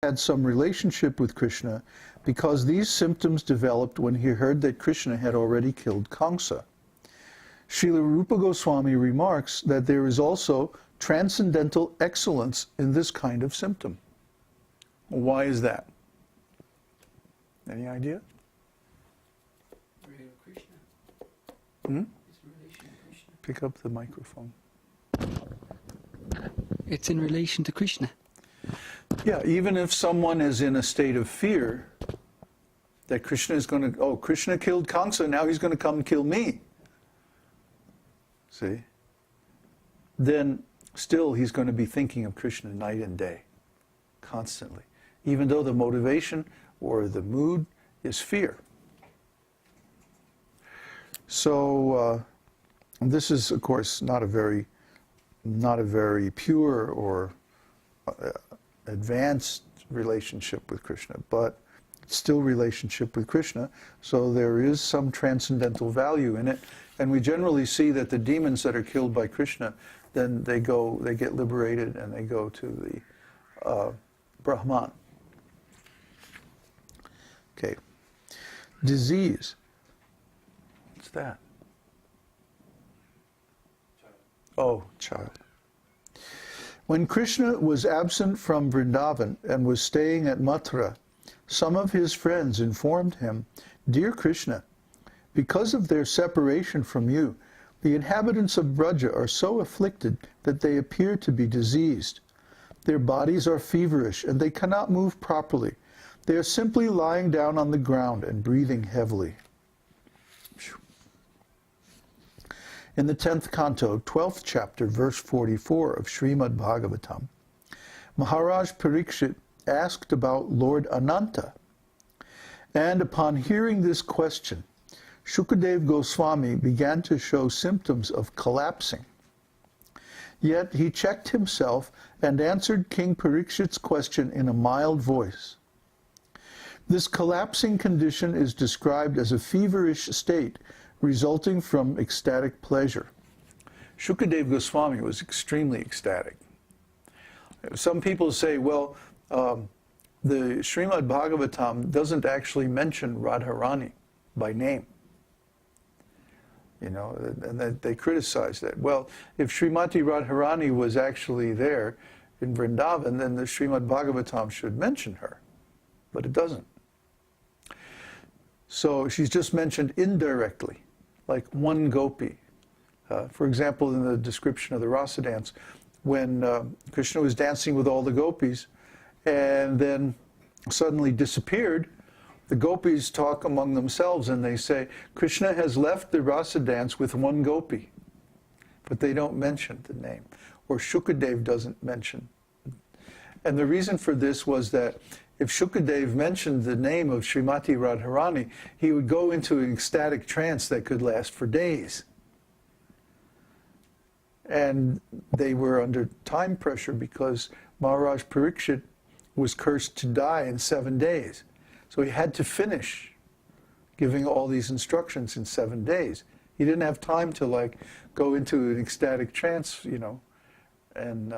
had some relationship with Kṛṣṇa because these symptoms developed when he heard that Kṛṣṇa had already killed Kṛṣṇa. Srila Rupa Goswami remarks that there is also transcendental excellence in this kind of symptom. Why is that? Any idea? Hmm? Pick up the microphone. It's in relation to Kṛṣṇa. Yeah, even if someone is in a state of fear that Kṛṣṇa is going to, Kṛṣṇa killed Kṛṣṇa, now he's going to come and kill me. See? Then still he's going to be thinking of Kṛṣṇa night and day, constantly, even though the motivation or the mood is fear. So this is, of course, not a very pure or advanced relationship with Kṛṣṇa, but it's still relationship with Kṛṣṇa, so there is some transcendental value in it. And we generally see that the demons that are killed by Kṛṣṇa, then they get liberated and they go to the Brahman. Okay. Disease. What's that? Oh, child. When Kṛṣṇa was absent from Vrindavan and was staying at Mathura, some of his friends informed him, "Dear Kṛṣṇa, because of their separation from you, the inhabitants of Braja are so afflicted that they appear to be diseased. Their bodies are feverish and they cannot move properly. They are simply lying down on the ground and breathing heavily." In the 10th canto, 12th chapter, verse 44 of Śrīmad-Bhāgavatam, Maharaj Parikshit asked about Lord Ananta. And upon hearing this question, Shukadeva Goswami began to show symptoms of collapsing. Yet he checked himself and answered King Parikshit's question in a mild voice. This collapsing condition is described as a feverish state resulting from ecstatic pleasure. Shukadeva Goswami was extremely ecstatic. Some people say, well, the Śrīmad-Bhāgavatam doesn't actually mention Radharani by name. You know, and they criticize that. Well, if Srimati Radharani was actually there in Vrindavan, then the Śrīmad-Bhāgavatam should mention her. But it doesn't. So she's just mentioned indirectly, like one gopi. For example, in the description of the rasa dance, when Kṛṣṇa was dancing with all the gopis and then suddenly disappeared, the gopis talk among themselves and they say, Kṛṣṇa has left the rasa dance with one gopi. But they don't mention the name. Or Shukadeva doesn't mention. And the reason for this was that if Shukadeva mentioned the name of Srimati Radharani, he would go into an ecstatic trance that could last for days. And they were under time pressure because Maharaj Parikshit was cursed to die in 7 days. So he had to finish giving all these instructions in 7 days. He didn't have time to go into an ecstatic trance, you know, and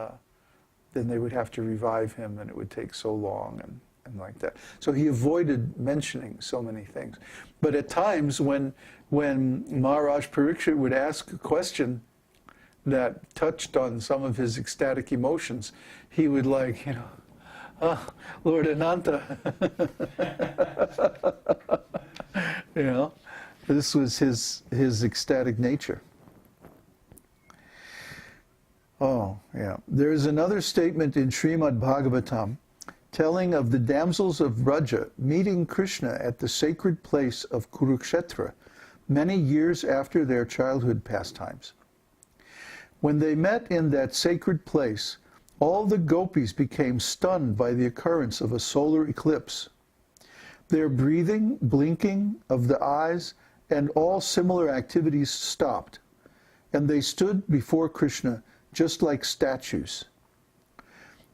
then they would have to revive him and it would take so long and like that. So he avoided mentioning so many things. But at times when Maharaj Parikshit would ask a question that touched on some of his ecstatic emotions, he would Lord Ananta. You know, this was his ecstatic nature. Oh, yeah. There is another statement in Śrīmad-Bhāgavatam telling of the damsels of Braja meeting Kṛṣṇa at the sacred place of Kurukshetra many years after their childhood pastimes. When they met in that sacred place, all the gopis became stunned by the occurrence of a solar eclipse. Their breathing, blinking of the eyes, and all similar activities stopped, and they stood before Kṛṣṇa just like statues.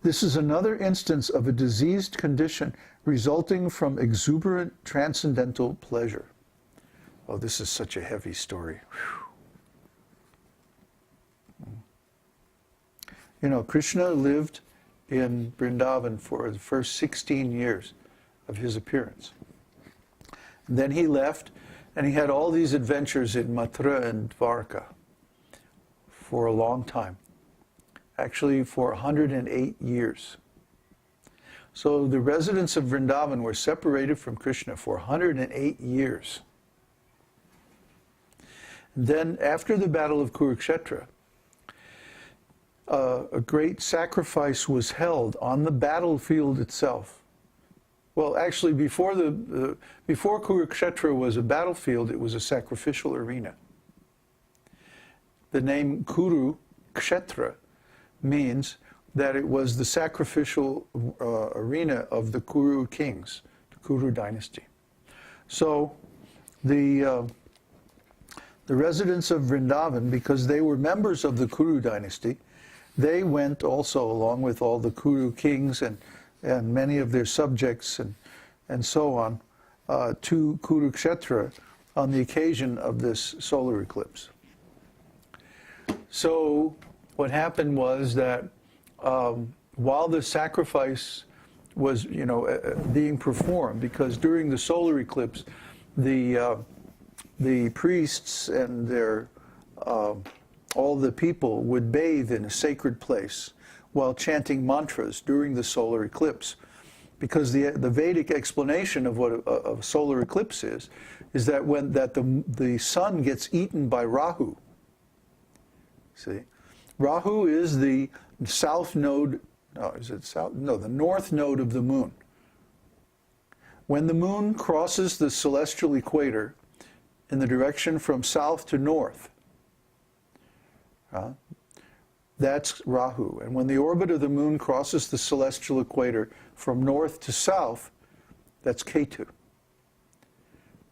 This is another instance of a diseased condition resulting from exuberant transcendental pleasure. Oh, this is such a heavy story. Whew. You know, Kṛṣṇa lived in Vrindavan for the first 16 years of his appearance. And then he left, and he had all these adventures in Mathura and Dvarka for a long time. Actually, for 108 years. So the residents of Vrindavan were separated from Kṛṣṇa for 108 years. And then, after the Battle of Kurukshetra, a great sacrifice was held on the battlefield itself. Well, actually, before Kurukshetra was a battlefield, it was a sacrificial arena. The name Kuru, Kshetra, means that it was the sacrificial arena of the Kuru kings, the Kuru dynasty. So the residents of Vrindavan, because they were members of the Kuru dynasty, they went also, along with all the Kuru kings and many of their subjects and so on, to Kurukshetra on the occasion of this solar eclipse. So what happened was that while the sacrifice was, being performed, because during the solar eclipse, the priests and their all the people would bathe in a sacred place while chanting mantras during the solar eclipse, because the Vedic explanation of what a solar eclipse is that when the sun gets eaten by Rahu. See, Rahu is the south node. No, is it south? No, the north node of the moon. When the moon crosses the celestial equator in the direction from south to north, that's Rahu. And when the orbit of the moon crosses the celestial equator from north to south, that's Ketu.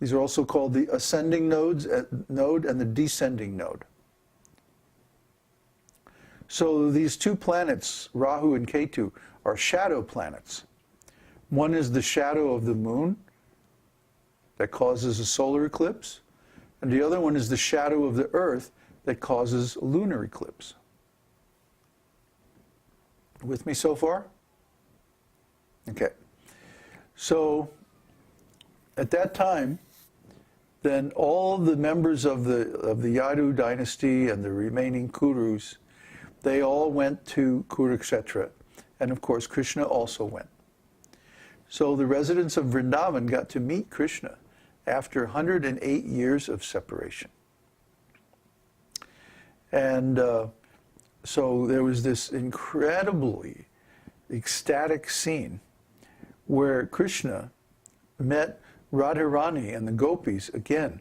These are also called the ascending node and the descending node. So these two planets, Rahu and Ketu, are shadow planets. One is the shadow of the moon that causes a solar eclipse, and the other one is the shadow of the earth that causes a lunar eclipse. With me so far? Okay. So at that time, then all the members of the Yadu dynasty and the remaining Kurus, they all went to Kurukshetra, and of course Kṛṣṇa also went. So the residents of Vrindavan got to meet Kṛṣṇa after 108 years of separation. And so there was this incredibly ecstatic scene where Kṛṣṇa met Radharani and the gopis again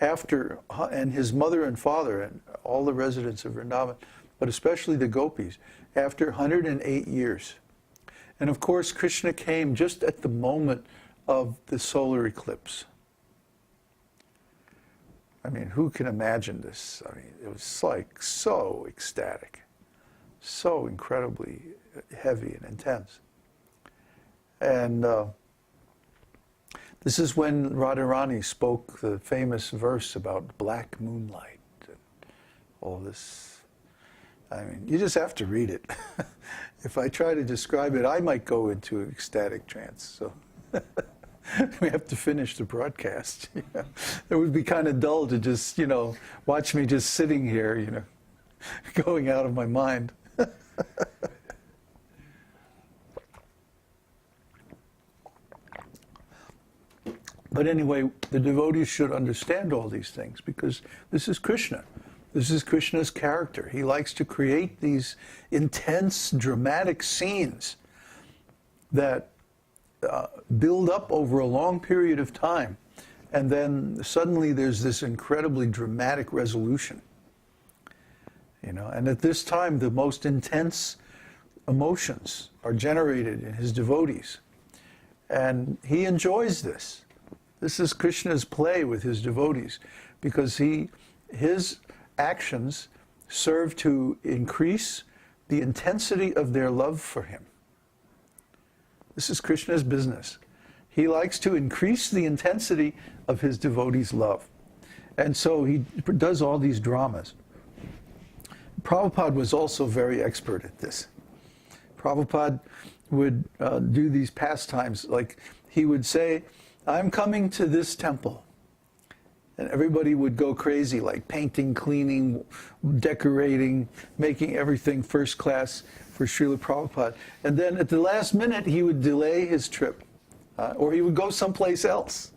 after, and his mother and father and all the residents of Vrindavan, but especially the gopis, after 108 years. And of course, Kṛṣṇa came just at the moment of the solar eclipse. I mean, who can imagine this? I mean, it was like so ecstatic, so incredibly heavy and intense. And this is when Radharani spoke the famous verse about black moonlight and all this. I mean, you just have to read it. If I try to describe it, I might go into an ecstatic trance. So we have to finish the broadcast. It would be kind of dull to just, watch me just sitting here, going out of my mind. But anyway, the devotees should understand all these things, because this is Kṛṣṇa. This is Kṛṣṇa's character. He likes to create these intense, dramatic scenes that build up over a long period of time, and then suddenly there's this incredibly dramatic resolution. And at this time, the most intense emotions are generated in his devotees, and he enjoys this. This is Kṛṣṇa's play with his devotees, because his actions serve to increase the intensity of their love for him. This is Kṛṣṇa's business. He likes to increase the intensity of his devotees' love. And so he does all these dramas. Prabhupada was also very expert at this. Prabhupada would do these pastimes, like he would say, I'm coming to this temple. And everybody would go crazy, like painting, cleaning, decorating, making everything first class for Srila Prabhupada. And then at the last minute, he would delay his trip, or he would go someplace else.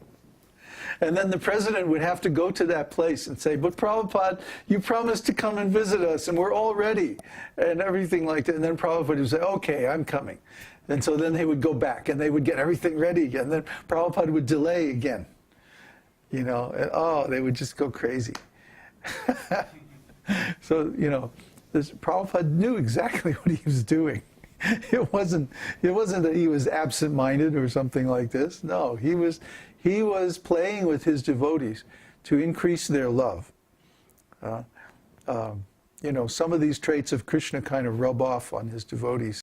And then the president would have to go to that place and say, but Prabhupada, you promised to come and visit us, and we're all ready, and everything like that. And then Prabhupada would say, okay, I'm coming. And so then they would go back, and they would get everything ready again. And then Prabhupada would delay again. You know, and, they would just go crazy. So, you know, Prabhupada knew exactly what he was doing. It wasn't that he was absent-minded or something like this. No, he was playing with his devotees to increase their love. You know, some of these traits of Kṛṣṇa kind of rub off on his devotees.